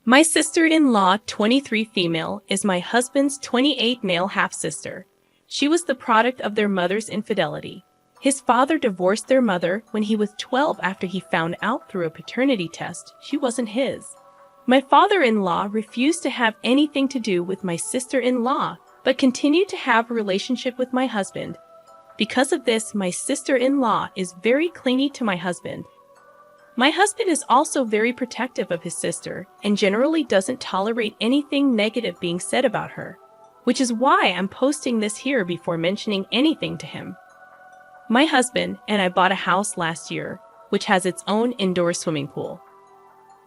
My sister-in-law, 23 female, is my husband's 28 male half-sister. She was the product of their mother's infidelity. His father divorced their mother when he was 12 after he found out through a paternity test she wasn't his. My father-in-law refused to have anything to do with my sister-in-law, but continued to have a relationship with my husband. Because of this, my sister-in-law is very clingy to my husband. My husband is also very protective of his sister and generally doesn't tolerate anything negative being said about her, which is why I'm posting this here before mentioning anything to him. My husband and I bought a house last year, which has its own indoor swimming pool.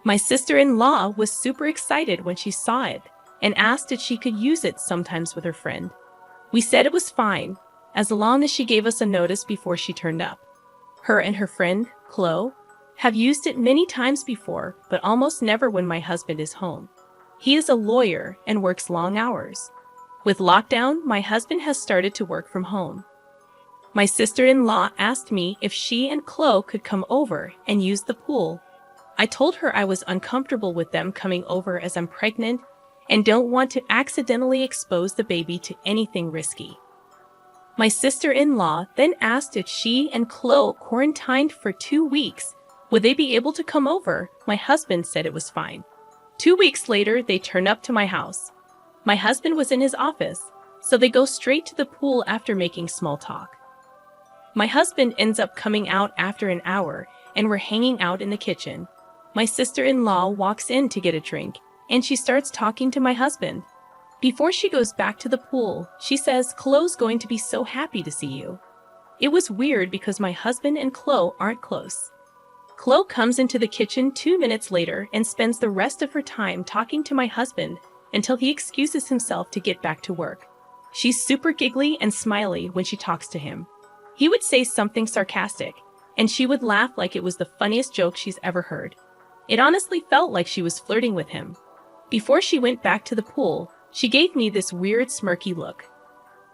My sister-in-law was super excited when she saw it and asked if she could use it sometimes with her friend. We said it was fine, as long as she gave us a notice before she turned up. Her and her friend, Chloe, have used it many times before, but almost never when my husband is home. He is a lawyer and works long hours. With lockdown, my husband has started to work from home. My sister-in-law asked me if she and Chloe could come over and use the pool. I told her I was uncomfortable with them coming over as I'm pregnant and don't want to accidentally expose the baby to anything risky. My sister-in-law then asked if she and Chloe quarantined for 2 weeks, would they be able to come over? My husband said it was fine. 2 weeks later, they turn up to my house. My husband was in his office, so they go straight to the pool after making small talk. My husband ends up coming out after an hour, and we're hanging out in the kitchen. My sister-in-law walks in to get a drink, and she starts talking to my husband. Before she goes back to the pool, she says, "Chloe's going to be so happy to see you." It was weird because my husband and Chloe aren't close. Chloe comes into the kitchen 2 minutes later and spends the rest of her time talking to my husband until he excuses himself to get back to work. She's super giggly and smiley when she talks to him. He would say something sarcastic, and she would laugh like it was the funniest joke she's ever heard. It honestly felt like she was flirting with him. Before she went back to the pool, she gave me this weird smirky look.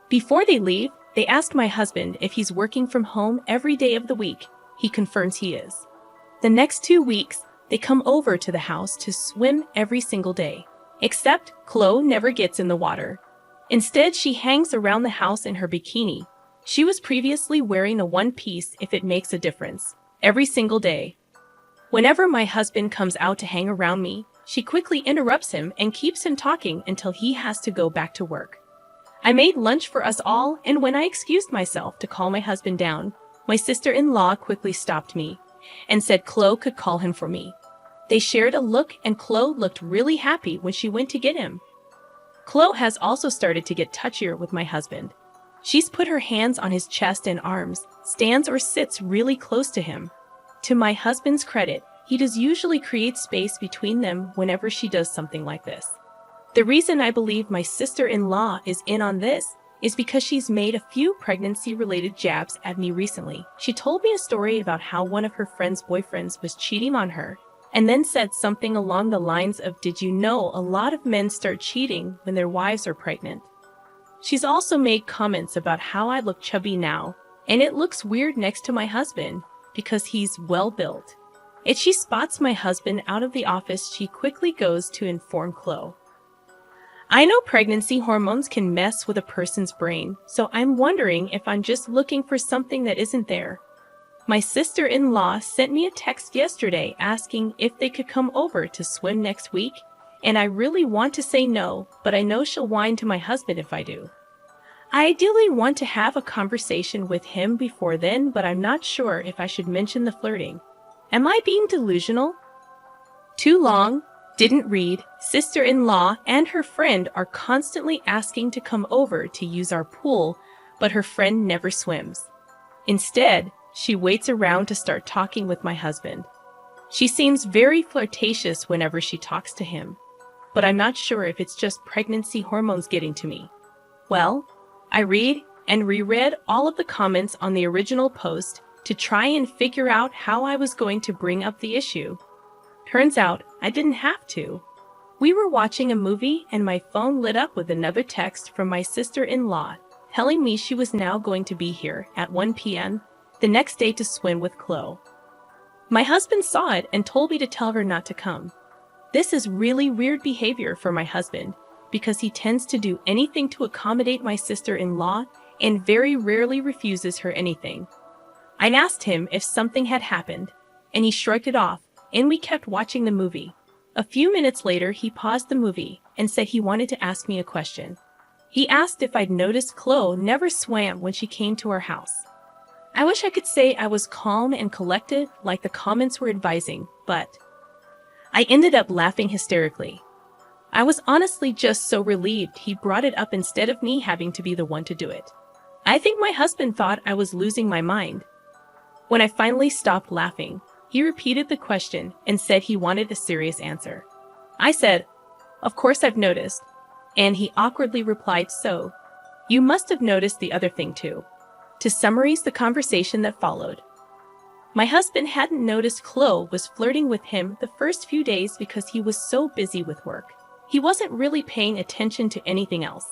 Before they leave, they ask my husband if he's working from home every day of the week. He confirms he is. The next 2 weeks, they come over to the house to swim every single day. Except Chloe never gets in the water. Instead, she hangs around the house in her bikini. She was previously wearing a one-piece if it makes a difference, every single day. Whenever my husband comes out to hang around me, she quickly interrupts him and keeps him talking until he has to go back to work. I made lunch for us all, and when I excused myself to call my husband down, my sister-in-law quickly stopped me and said Chloe could call him for me. They shared a look, and Chloe looked really happy when she went to get him. Chloe has also started to get touchier with my husband. She's put her hands on his chest and arms, stands or sits really close to him. To my husband's credit, he does usually create space between them whenever she does something like this. The reason I believe my sister-in-law is in on this is because she's made a few pregnancy-related jabs at me recently. She told me a story about how one of her friend's boyfriends was cheating on her, and then said something along the lines of, "Did you know a lot of men start cheating when their wives are pregnant?" She's also made comments about how I look chubby now, and it looks weird next to my husband because he's well-built. If she spots my husband out of the office, she quickly goes to inform Chloe. I know pregnancy hormones can mess with a person's brain, so I'm wondering if I'm just looking for something that isn't there. My sister-in-law sent me a text yesterday asking if they could come over to swim next week, and I really want to say no, but I know she'll whine to my husband if I do. I ideally want to have a conversation with him before then, but I'm not sure if I should mention the flirting. Am I being delusional? Too long, didn't read, sister-in-law and her friend are constantly asking to come over to use our pool, but her friend never swims. Instead, she waits around to start talking with my husband. She seems very flirtatious whenever she talks to him, but I'm not sure if it's just pregnancy hormones getting to me. Well, I read and reread all of the comments on the original post to try and figure out how I was going to bring up the issue. Turns out I didn't have to. We were watching a movie and my phone lit up with another text from my sister-in-law telling me she was now going to be here at 1 p.m. the next day to swim with Chloe. My husband saw it and told me to tell her not to come. This is really weird behavior for my husband because he tends to do anything to accommodate my sister-in-law and very rarely refuses her anything. I asked him if something had happened, and he shrugged it off, and we kept watching the movie. A few minutes later, he paused the movie and said he wanted to ask me a question. He asked if I'd noticed Chloe never swam when she came to our house. I wish I could say I was calm and collected like the comments were advising, but I ended up laughing hysterically. I was honestly just so relieved he brought it up instead of me having to be the one to do it. I think my husband thought I was losing my mind. When I finally stopped laughing, he repeated the question and said he wanted a serious answer. I said, "Of course I've noticed," and he awkwardly replied, "So, you must have noticed the other thing too." To summarize the conversation that followed, my husband hadn't noticed Chloe was flirting with him the first few days because he was so busy with work. He wasn't really paying attention to anything else.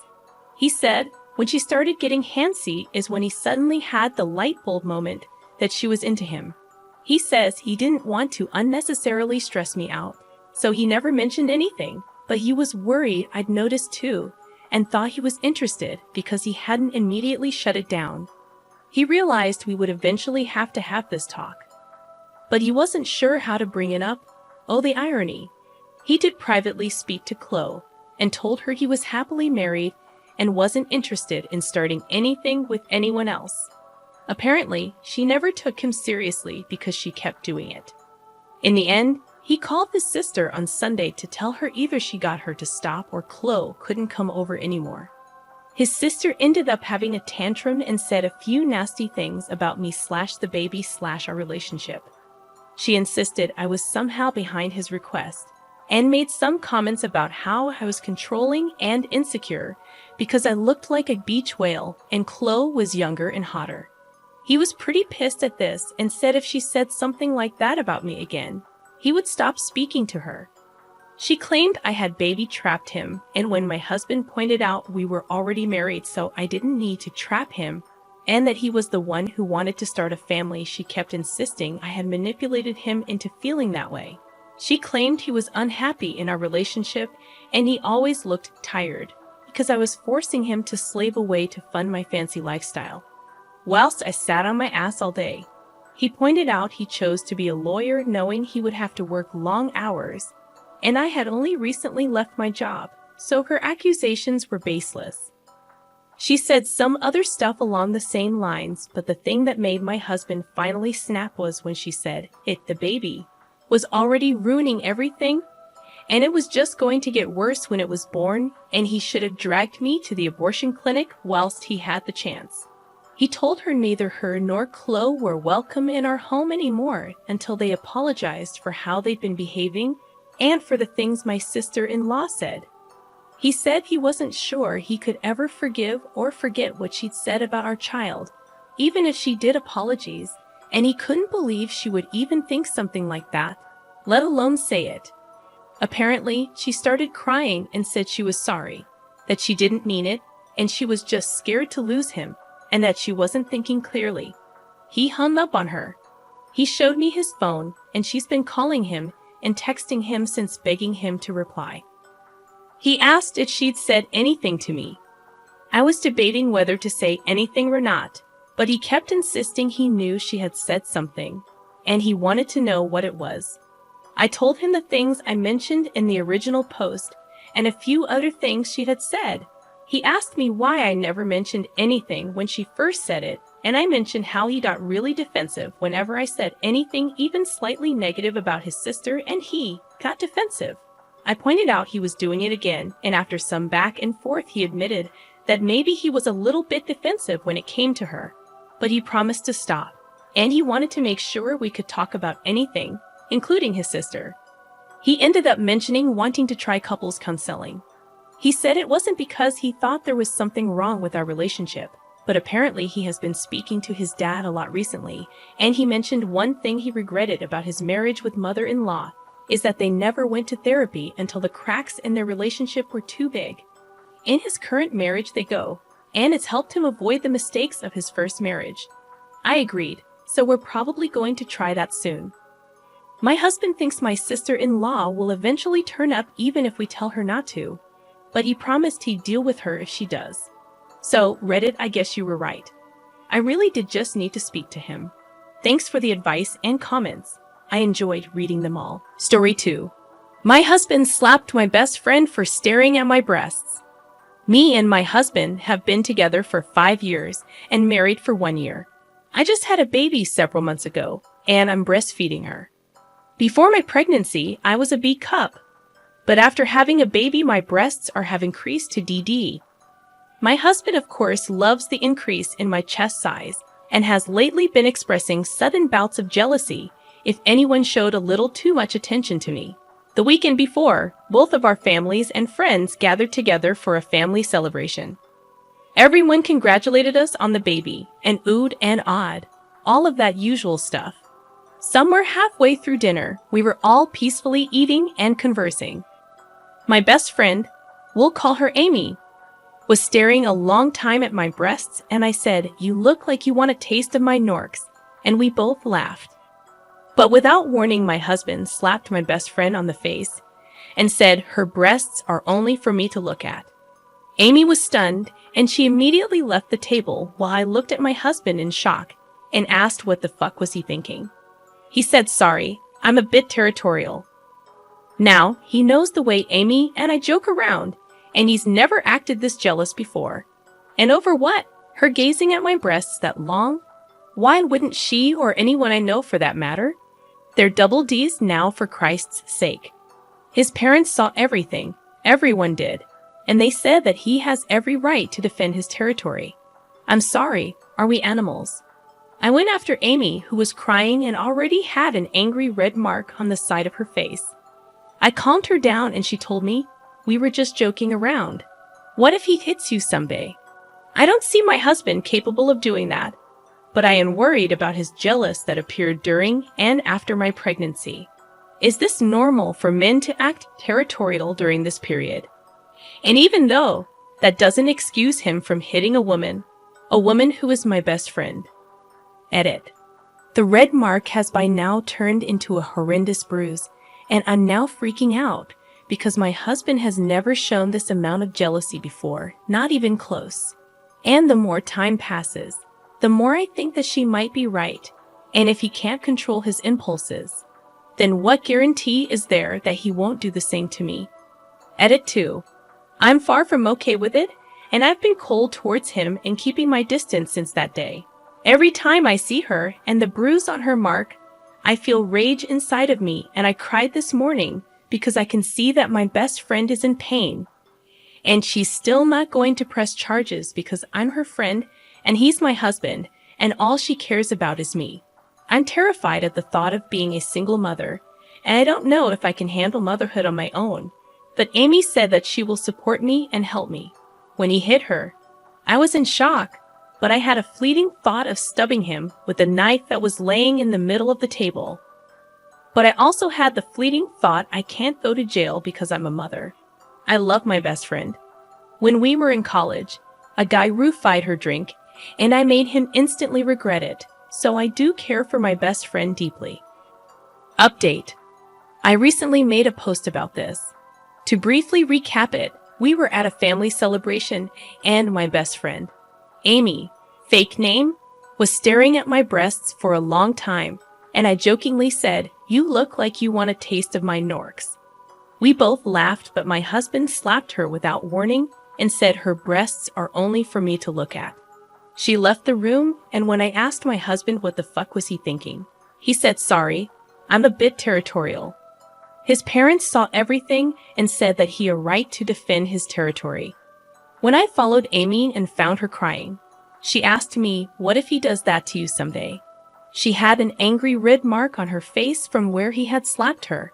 He said when she started getting handsy is when he suddenly had the light bulb moment that she was into him. He says he didn't want to unnecessarily stress me out, so he never mentioned anything, but he was worried I'd noticed too and thought he was interested because he hadn't immediately shut it down. He realized we would eventually have to have this talk, but he wasn't sure how to bring it up. Oh, the irony. He did privately speak to Chloe and told her he was happily married and wasn't interested in starting anything with anyone else. Apparently, she never took him seriously because she kept doing it. In the end, he called his sister on Sunday to tell her either she got her to stop or Chloe couldn't come over anymore. His sister ended up having a tantrum and said a few nasty things about me / the baby / our relationship. She insisted I was somehow behind his request and made some comments about how I was controlling and insecure because I looked like a beach whale and Chloe was younger and hotter. He was pretty pissed at this and said if she said something like that about me again, he would stop speaking to her. She claimed I had baby trapped him, and when my husband pointed out we were already married so I didn't need to trap him, and that he was the one who wanted to start a family, she kept insisting I had manipulated him into feeling that way. She claimed he was unhappy in our relationship and he always looked tired because I was forcing him to slave away to fund my fancy lifestyle. Whilst I sat on my ass all day, he pointed out he chose to be a lawyer knowing he would have to work long hours, and I had only recently left my job, so her accusations were baseless. She said some other stuff along the same lines, but the thing that made my husband finally snap was when she said the baby was already ruining everything, and it was just going to get worse when it was born, and he should have dragged me to the abortion clinic whilst he had the chance. He told her neither her nor Chloe were welcome in our home anymore until they apologized for how they'd been behaving and for the things my sister-in-law said. He said he wasn't sure he could ever forgive or forget what she'd said about our child, even if she did apologize, and he couldn't believe she would even think something like that, let alone say it. Apparently, she started crying and said she was sorry, that she didn't mean it, and she was just scared to lose him, and that she wasn't thinking clearly. He hung up on her. He showed me his phone, and she's been calling him and texting him since, begging him to reply. He asked if she'd said anything to me. I was debating whether to say anything or not, but he kept insisting he knew she had said something, and he wanted to know what it was. I told him the things I mentioned in the original post and a few other things she had said. He asked me why I never mentioned anything when she first said it, and I mentioned how he got really defensive whenever I said anything even slightly negative about his sister, and he got defensive. I pointed out he was doing it again, and after some back and forth he admitted that maybe he was a little bit defensive when it came to her, but he promised to stop, and he wanted to make sure we could talk about anything, including his sister. He ended up mentioning wanting to try couples counseling. He said it wasn't because he thought there was something wrong with our relationship, but apparently he has been speaking to his dad a lot recently, and he mentioned one thing he regretted about his marriage with mother-in-law is that they never went to therapy until the cracks in their relationship were too big. In his current marriage they go, and it's helped him avoid the mistakes of his first marriage. I agreed, so we're probably going to try that soon. My husband thinks my sister-in-law will eventually turn up even if we tell her not to, but he promised he'd deal with her if she does. So, Reddit, I guess you were right. I really did just need to speak to him. Thanks for the advice and comments. I enjoyed reading them all. Story 2. My husband slapped my best friend for staring at my breasts. Me and my husband have been together for 5 years and married for 1 year. I just had a baby several months ago, and I'm breastfeeding her. Before my pregnancy, I was a B cup. But after having a baby, my breasts have increased to DD. My husband, of course, loves the increase in my chest size and has lately been expressing sudden bouts of jealousy if anyone showed a little too much attention to me. The weekend before, both of our families and friends gathered together for a family celebration. Everyone congratulated us on the baby and oohed and awed, all of that usual stuff. Somewhere halfway through dinner, we were all peacefully eating and conversing. My best friend, we'll call her Amy, was staring a long time at my breasts, and I said, "You look like you want a taste of my Norks," and we both laughed. But without warning, my husband slapped my best friend on the face and said her breasts are only for me to look at. Amy was stunned, and she immediately left the table while I looked at my husband in shock and asked what the fuck was he thinking. He said, "Sorry, I'm a bit territorial." Now, he knows the way Amy and I joke around, and he's never acted this jealous before. And over what? Her gazing at my breasts that long? Why wouldn't she or anyone I know for that matter? They're double D's now, for Christ's sake. His parents saw everything, everyone did, and they said that he has every right to defend his territory. I'm sorry, are we animals? I went after Amy, who was crying and already had an angry red mark on the side of her face. I calmed her down and she told me, "We were just joking around. What if he hits you someday?" I don't see my husband capable of doing that, but I am worried about his jealous that appeared during and after my pregnancy. Is this normal for men to act territorial during this period? And even though that doesn't excuse him from hitting a woman who is my best friend. Edit. The red mark has by now turned into a horrendous bruise, and I'm now freaking out because my husband has never shown this amount of jealousy before, not even close. And the more time passes, the more I think that she might be right, and if he can't control his impulses, then what guarantee is there that he won't do the same to me? Edit 2. I'm far from okay with it, and I've been cold towards him and keeping my distance since that day. Every time I see her and the bruise on her mark, I feel rage inside of me, and I cried this morning because I can see that my best friend is in pain. And she's still not going to press charges because I'm her friend and he's my husband, and all she cares about is me. I'm terrified at the thought of being a single mother, and I don't know if I can handle motherhood on my own. But Amy said that she will support me and help me. When he hit her, I was in shock, but I had a fleeting thought of stabbing him with a knife that was laying in the middle of the table. But I also had the fleeting thought I can't go to jail because I'm a mother. I love my best friend. When we were in college, a guy roofied her drink, and I made him instantly regret it, so I do care for my best friend deeply. Update. I recently made a post about this. To briefly recap it, we were at a family celebration, and my best friend, Amy, fake name, was staring at my breasts for a long time, and I jokingly said, "You look like you want a taste of my Norks." We both laughed, but my husband slapped her without warning and said her breasts are only for me to look at. She left the room, and when I asked my husband what the fuck was he thinking, he said, "Sorry, I'm a bit territorial." His parents saw everything and said that he had a right to defend his territory. When I followed Amy and found her crying, she asked me, "What if he does that to you someday?" She had an angry red mark on her face from where he had slapped her.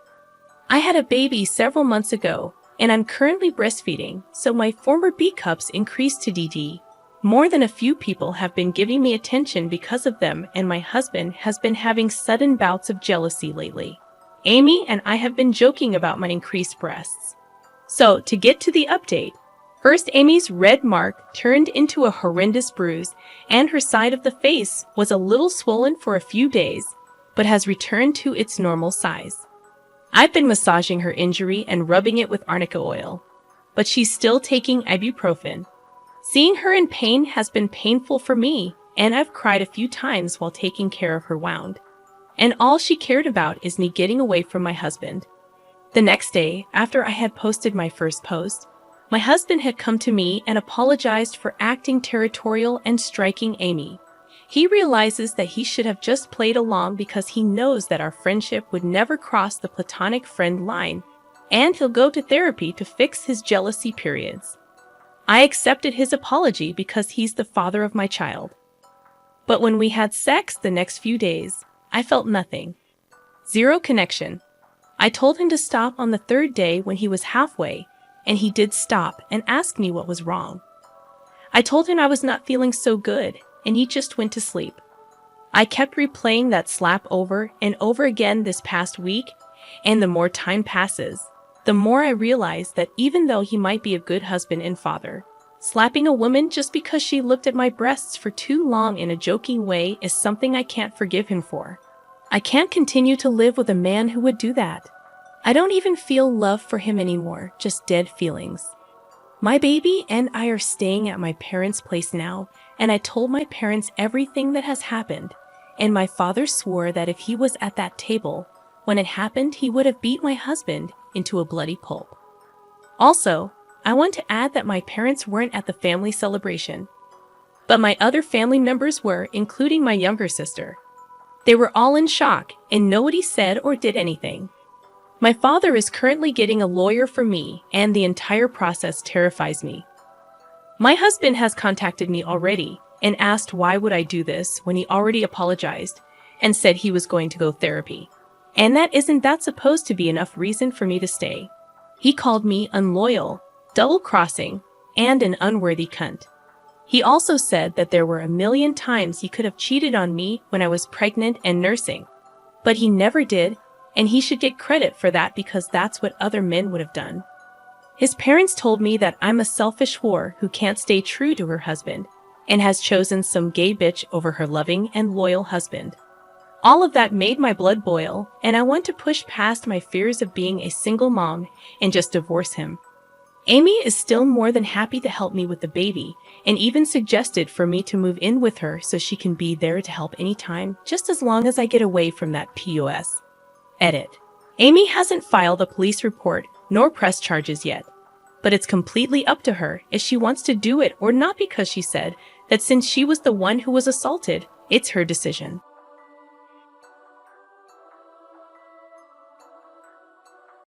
I had a baby several months ago, and I'm currently breastfeeding, so my former B cups increased to DD. More than a few people have been giving me attention because of them, and my husband has been having sudden bouts of jealousy lately. Amy and I have been joking about my increased breasts. So, to get to the update, first Amy's red mark turned into a horrendous bruise, and her side of the face was a little swollen for a few days, but has returned to its normal size. I've been massaging her injury and rubbing it with arnica oil, but she's still taking ibuprofen. Seeing her in pain has been painful for me, and I've cried a few times while taking care of her wound. And all she cared about is me getting away from my husband. The next day, after I had posted my first post, my husband had come to me and apologized for acting territorial and striking Amy. He realizes that he should have just played along because he knows that our friendship would never cross the platonic friend line, and he'll go to therapy to fix his jealousy periods. I accepted his apology because he's the father of my child. But when we had sex the next few days, I felt nothing. Zero connection. I told him to stop on the third day when he was halfway, and he did stop and ask me what was wrong. I told him I was not feeling so good, and he just went to sleep. I kept replaying that slap over and over again this past week, and the more time passes, the more I realize that even though he might be a good husband and father, slapping a woman just because she looked at my breasts for too long in a joking way is something I can't forgive him for. I can't continue to live with a man who would do that. I don't even feel love for him anymore, just dead feelings. My baby and I are staying at my parents' place now, and I told my parents everything that has happened, and my father swore that if he was at that table, when it happened, he would have beat my husband into a bloody pulp. Also, I want to add that my parents weren't at the family celebration, but my other family members were, including my younger sister. They were all in shock, and nobody said or did anything. My father is currently getting a lawyer for me, and the entire process terrifies me. My husband has contacted me already and asked why would I do this when he already apologized and said he was going to go therapy. And isn't that supposed to be enough reason for me to stay? He called me unloyal, double-crossing, and an unworthy cunt. He also said that there were a million times he could have cheated on me when I was pregnant and nursing. But he never did, and he should get credit for that because that's what other men would have done. His parents told me that I'm a selfish whore who can't stay true to her husband and has chosen some gay bitch over her loving and loyal husband. All of that made my blood boil, and I want to push past my fears of being a single mom and just divorce him. Amy is still more than happy to help me with the baby and even suggested for me to move in with her so she can be there to help anytime, just as long as I get away from that POS. Edit. Amy hasn't filed a police report nor pressed charges yet, but it's completely up to her if she wants to do it or not because she said that since she was the one who was assaulted, it's her decision.